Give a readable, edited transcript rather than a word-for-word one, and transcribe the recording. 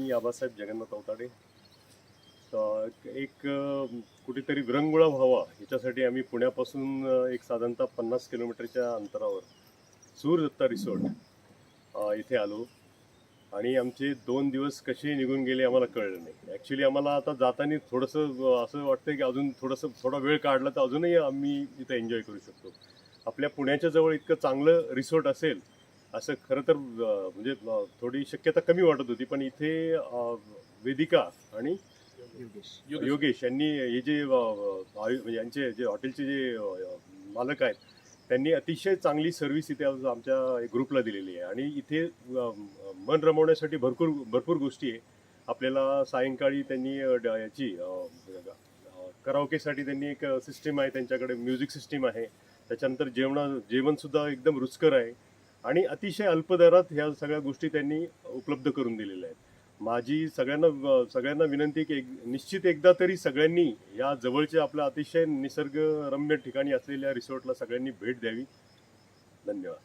मी आबासाहेब जगन्नाथ अवताडे. एक कुठेतरी विरंगुळा व्हावा याच्यासाठी आम्ही पुण्यापासून एक साधारणतः 50 किलोमीटरच्या अंतरावर सूरदत्ता रिसॉर्ट इथे आलो आणि आमचे 2 दिवस कसे निघून गेले आम्हाला कळलं नाही. ॲक्च्युली आम्हाला आता जाताना थोडंसं असं वाटतं की अजून थोडा वेळ काढला तर अजूनही आम्ही इथं एन्जॉय करू शकतो. आपल्या पुण्याच्या जवळ इतकं चांगलं रिसॉर्ट असेल असं खरं तर म्हणजे थोडी शक्यता कमी वाटत होती, पण इथे वेदिका आणि योगेश यांनी हे जे म्हणजे यांचे जे हॉटेलचे जे मालक आहेत त्यांनी अतिशय चांगली सर्व्हिस इथे आमच्या ग्रुपला दिलेली आहे. आणि इथे मन रमवण्यासाठी भरपूर भरपूर गोष्टी आहे. आपल्याला सायंकाळी त्यांनी याची कराओकेसाठी त्यांनी एक सिस्टीम आहे, त्यांच्याकडे म्युझिक सिस्टीम आहे. त्याच्यानंतर जेवणसुद्धा एकदम रुचकर आहे आणि अतिशय अल्प दरात ह्या सगळ्या गोष्टी त्यांनी उपलब्ध करून दिलेल्या आहेत. माझी सगळ्यांना विनंती की निश्चित एकदा तरी सगळ्यांनी या जवळच्या आपल्या अतिशय निसर्गरम्य ठिकाणी असलेल्या रिसॉर्टला सगळ्यांनी भेट द्यावी. धन्यवाद.